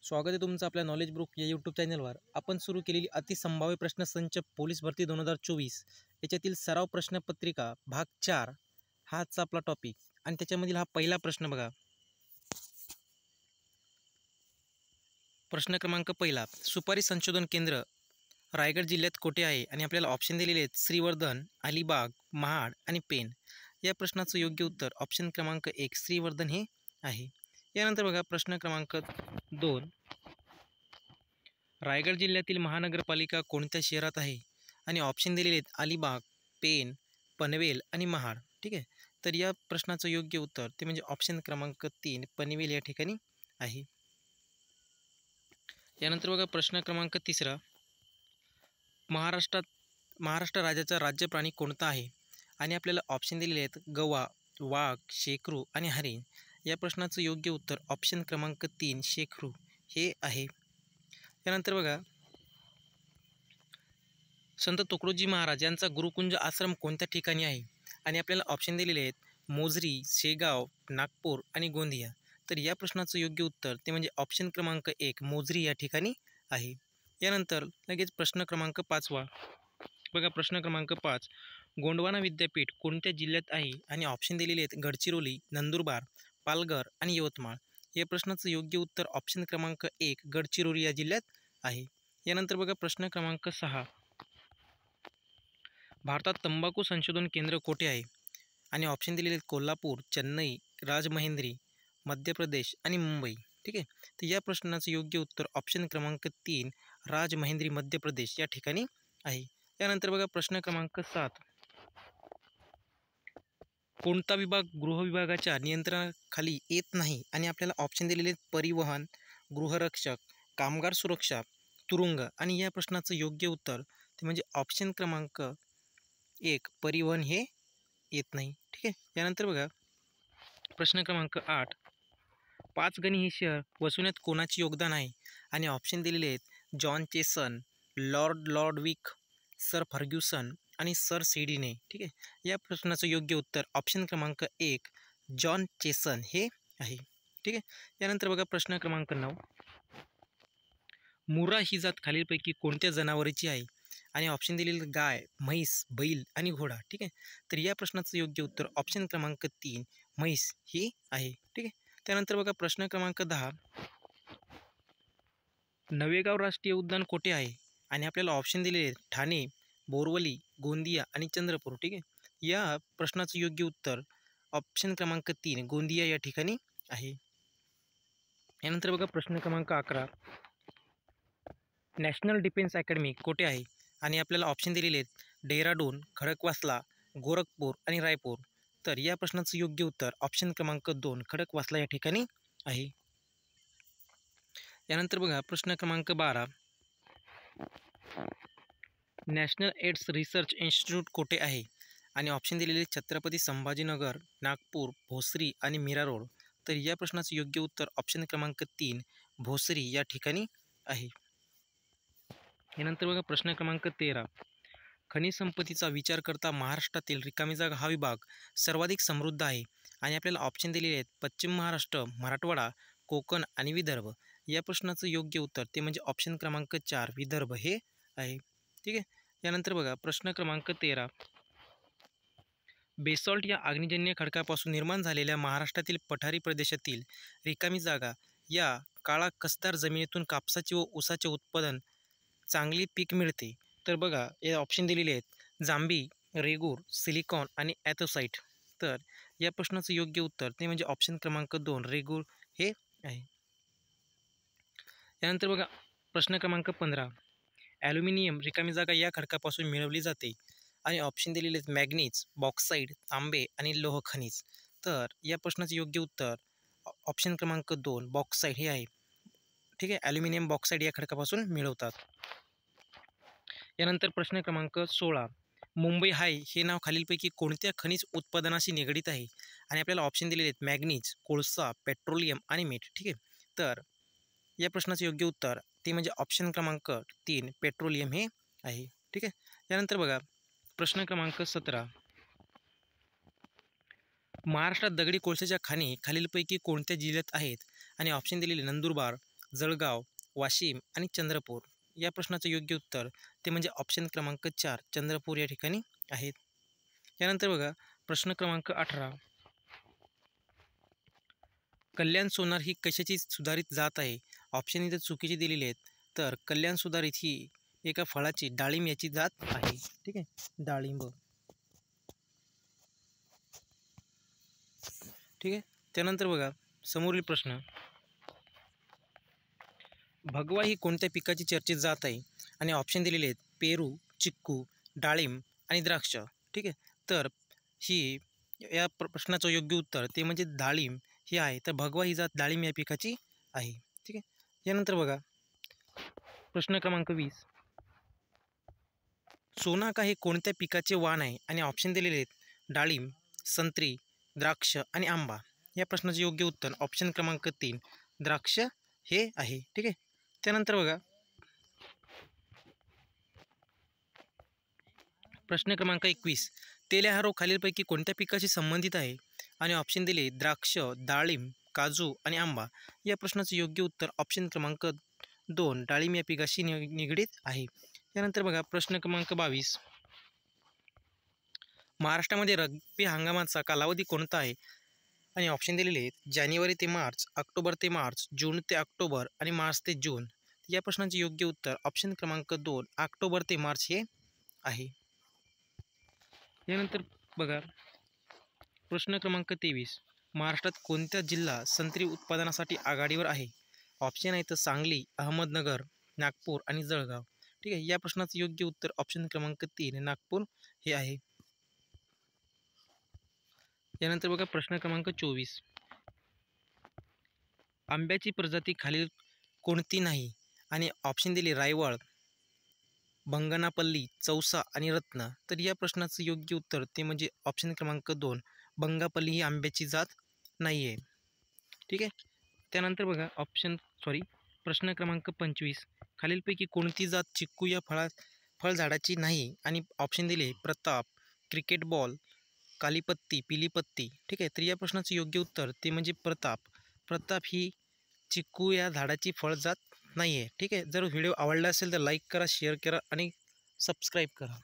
स्वागत आहे तुमचं आपल्या नॉलेज बुक या यूट्यूब चॅनलवर। आपण सुरू केलेली अतिसंभाव्य प्रश्नसंच पोलीस भरती 2024 याच्यातील सराव प्रश्नपत्रिका भाग 4 हाच आपला टॉपिक आणि त्याच्यामधील हा पहिला प्रश्न बघा। प्रश्न क्रमांक पहिला, सुपारी संशोधन केंद्र रायगड जिल्ह्यात कोठे आहे? आणि आपल्याला ऑप्शन दिलेले आहेत श्रीवर्धन, अलिबाग, महाड आणि पेन। या प्रश्नाचं योग्य उत्तर ऑप्शन क्रमांक 1 श्रीवर्धन हे आहे। यानंतर बघा प्रश्न क्रमांक 2, रायगड जिल्ह्यातील महानगरपालिका कोणत्या शहरात आहे? आणि ऑप्शन दिलेले आहेत अलिबाग, पेन, पनवेल आणि महाड। ठीक आहे, तर या प्रश्नाचं योग्य उत्तर ते म्हणजे ऑप्शन क्रमांक 3 पनवेल या ठिकाणी आहे। यानंतर बघा प्रश्न क्रमांक 3, महाराष्ट्र राज्याचा राज्य प्राणी कोणता आहे? आणि आपल्याला ऑप्शन दिलेले आहेत गवा, वाघ, शेकरू आणि हरिण। या प्रश्नाचं योग्य उत्तर ऑप्शन क्रमांक 3 शेकरू हे आहे। त्यानंतर बघा संत तुकडोजी महाराज यांचा गुरुकुंज आश्रम कोणत्या ठिकाणी आहे? आणि आपल्याला ऑप्शन दिलेले आहेत मोजरी, शेगाव, नागपूर आणि गोंदिया। तर या प्रश्नाचं योग्य उत्तर ते म्हणजे ऑप्शन क्रमांक 1 मोजरी या ठिकाणी आहे। यानंतर लगेच प्रश्न क्रमांक 5 बघा। प्रश्न क्रमांक 5, गोंडवाना विद्यापीठ कोणत्या जिल्ह्यात आहे? आणि ऑप्शन दिलेले आहेत गडचिरोली, नंदुरबार, पालघर आणि यवतमाळ। या प्रश्नाचं योग्य उत्तर ऑप्शन क्रमांक 1 गडचिरोली या जिल्ह्यात आहे। यानंतर बघा प्रश्न क्रमांक 6, भारतात तंबाखू संशोधन केंद्र कोठे आहे? आणि ऑप्शन दिलेले आहेत कोल्हापूर, चेन्नई, राजमहेंद्री, मध्य प्रदेश आणि मुंबई। ठीक आहे, तर या प्रश्नाचं योग्य उत्तर ऑप्शन क्रमांक 3 राजमहेंद्री मध्य प्रदेश या ठिकाणी आहे। यानंतर बघा प्रश्न क्रमांक 7, कोणता विभाग गृहविभागाच्या नियंत्रणाखाली येत नाही? आणि आपल्याला ऑप्शन दिलेले आहेत परिवहन, गृहरक्षक, कामगार सुरक्षा, तुरुंग। आणि या प्रश्नाचं योग्य उत्तर ते म्हणजे ऑप्शन क्रमांक 1 परिवहन हे येत नाही। ठीक आहे, यानंतर बघा प्रश्न क्रमांक 8, 5 गणी हे शहर वसवण्यात कोणाचे योगदान आहे? आणि ऑप्शन दिलेले आहेत जॉन चेसन, लॉर्ड विक, सर फर्ग्युसन आणि सर सिडनी। ठीक आहे, या प्रश्नाचं योग्य उत्तर ऑप्शन क्रमांक 1 जॉन चेसन हे आहे। ठीक आहे, यानंतर बघा प्रश्न क्रमांक 9, मुर्रा ही जात खालीलपैकी कोणत्या जनावराची आहे? आणि ऑप्शन दिलेले गाय, म्हैस, बैल आणि घोडा। ठीक आहे, तर या प्रश्नाचं योग्य उत्तर ऑप्शन क्रमांक 3 म्हैस ही आहे। ठीक आहे, त्यानंतर बघा प्रश्न क्रमांक 10, नवेगाव राष्ट्रीय उद्यान कोठे आहे? आणि आपल्याला ऑप्शन दिलेले आहेत ठाणे, बोरवली, गोंदिया आणि चंद्रपूर। ठीक आहे, या प्रश्नाचं योग्य उत्तर ऑप्शन क्रमांक 3 गोंदिया या ठिकाणी आहे। यानंतर बघा प्रश्न क्रमांक 11, नॅशनल डिफेन्स अकॅडमी कोठे आहे? आणि आपल्याला ऑप्शन दिलेले आहेत डेहराडून, खडकवासला, गोरखपूर आणि रायपूर। तर या प्रश्नाचं योग्य उत्तर ऑप्शन क्रमांक 2 खडकवासला या ठिकाणी आहे। यानंतर बघा प्रश्न क्रमांक 12, नॅशनल एड्स रिसर्च इन्स्टिट्यूट कोठे आहे? आणि ऑप्शन दिलेले छत्रपती संभाजीनगर, नागपूर, भोसरी आणि मीरा रोड। तर या प्रश्नाचं योग्य उत्तर ऑप्शन क्रमांक 3 भोसरी या ठिकाणी आहे। यानंतर बघा प्रश्न क्रमांक 13, खनिज संपत्तीचा विचार करता महाराष्ट्रातील रिकामी जागा हा विभाग सर्वाधिक समृद्ध आहे? आणि आपल्याला ऑप्शन दिलेले आहेत पश्चिम महाराष्ट्र, मराठवाडा, कोकण आणि विदर्भ। या प्रश्नाचं योग्य उत्तर ते म्हणजे ऑप्शन क्रमांक 4 विदर्भ हे आहे। ठीक आहे, यानंतर बघा प्रश्न क्रमांक 13, बेसॉल्ट या अग्निजन्य खडकापासून निर्माण झालेल्या महाराष्ट्रातील पठारी प्रदेशातील रिकामी जागा या काळा कसदार जमिनीतून कापसाचे व ऊसाचे उत्पादन चांगली पीक मिळते। तर बघा हे ऑप्शन दिलेले आहेत जांभी, रेगूर, सिलिकॉन आणि ॲथोसाईट। तर या प्रश्नाचं योग्य उत्तर ते म्हणजे ऑप्शन क्रमांक 2 रेगूर हे आहे। यानंतर बघा प्रश्न क्रमांक 15, ॲल्युमिनियम रिकामी जागा या खडकापासून मिळवली जाते? आणि ऑप्शन दिलेले आहेत मॅग्नीज, बॉक्साईड, तांबे आणि लोह खनिज। तर या प्रश्नाचं योग्य उत्तर ऑप्शन क्रमांक 2 बॉक्साईड हे आहे। ठीक आहे, ॲल्युमिनियम बॉक्साईड या खडकापासून मिळवतात। यानंतर प्रश्न क्रमांक 16, मुंबई हाय हे नाव खालीलपैकी कोणत्या खनिज उत्पादनाशी निगडीत आहे? आणि आपल्याला ऑप्शन दिलेले आहेत मॅग्नीज, कोळसा, पेट्रोलियम आणि मीठ। ठीक आहे, तर या प्रश्नाचं योग्य उत्तर ते म्हणजे ऑप्शन क्रमांक 3 पेट्रोलियम हे आहे। ठीक आहे, यानंतर बघा प्रश्न क्रमांक 17, महाराष्ट्रात दगडी कोळशाच्या खाणी खालीलपैकी कोणत्या जिल्ह्यात आहेत? आणि ऑप्शन दिलेले नंदुरबार, जळगाव, वाशिम आणि चंद्रपूर. या प्रश्नाचं योग्य उत्तर ते म्हणजे ऑप्शन क्रमांक 4 चंद्रपूर या ठिकाणी आहेत. यानंतर बघा प्रश्न क्रमांक 18. कल्याण सोनार ही कशाची सुधारित जात आहे? ऑप्शन इथे चुकीचे दिलेले आहेत. तर कल्याण सुधारित ही एका फळाची डाळिंब याची जात आहे. ठीक आहे, डाळिंब. ठीक आहे. त्यानंतर बघा समोरील प्रश्न, भगवा ही कोणत्या पिकाची चर्चेत जात आहे? आणि ऑप्शन दिलेले आहेत पेरू, चिक्कू, डाळिंब आणि द्राक्ष. ठीक आहे, तर ही या प्रश्नाचं योग्य उत्तर ते म्हणजे डाळिंब ही आहे. तर भगवा ही जात डाळिंब या पिकाची आहे. ठीक आहे. यानंतर बघा प्रश्न क्रमांक 20, सोनाका हे कोणत्या पिकाचे वाण आहे? आणि ऑप्शन दिलेले आहेत डाळिंब, संत्री, द्राक्ष आणि आंबा. या प्रश्नाचे योग्य उत्तर ऑप्शन क्रमांक 3 द्राक्ष हे आहे. ठीक आहे. त्यानंतर बघा प्रश्न क्रमांक 21, तेल हा रोग खालीलपैकी कोणत्या पिकाशी संबंधित आहे? आणि ऑप्शन दिले द्राक्ष, डाळिंब, काजू आणि आंबा. या प्रश्नाचे योग्य उत्तर ऑप्शन क्रमांक 2 डाळिंब या पिकाशी निगडीत आहे. यानंतर बघा प्रश्न क्रमांक 22, महाराष्ट्रामध्ये रब्बी हंगामाचा कालावधी कोणता आहे? आणि ऑप्शन दिलेले आहेत जानेवारी ते मार्च, ऑक्टोबर ते मार्च, जून ते ऑक्टोबर आणि मार्च ते जून. या प्रश्नाचे योग्य उत्तर ऑप्शन क्रमांक 2 ऑक्टोबर ते मार्च हे आहे. यानंतर बघा प्रश्न क्रमांक 23, महाराष्ट्रात कोणत्या जिल्हा संत्री उत्पादनासाठी आघाडीवर आहे? ऑप्शन आहे तर सांगली, अहमदनगर, नागपूर आणि जळगाव. ठीक आहे. या प्रश्नाचं योग्य उत्तर ऑप्शन क्रमांक 3 नागपूर हे आहे. यानंतर बघा प्रश्न क्रमांक 24, आंब्याची प्रजाती खालील कोणती नाही? आणि ऑप्शन दिले रायवळ, बंगनापल्ली, चौसा आणि रत्न. तर या प्रश्नाचं योग्य उत्तर ते म्हणजे ऑप्शन क्रमांक 2 बंगापल्ली ही आंब्याची जात नाही आहे. ठीक आहे. त्यानंतर बघा प्रश्न क्रमांक 25, खालीलपैकी कोणती जात चिक्कू या फळझाडाची नाही? आणि ऑप्शन दिले प्रताप, क्रिकेट बॉल, कालीपत्ती, पिलीपत्ती. ठीक आहे. तर या प्रश्नाचं योग्य उत्तर ते म्हणजे प्रताप ही चिक्कू या झाडाची फळजात नाही आहे. ठीक आहे. जर व्हिडिओ आवडला असेल तर लाईक करा, शेअर करा आणि सबस्क्राईब करा.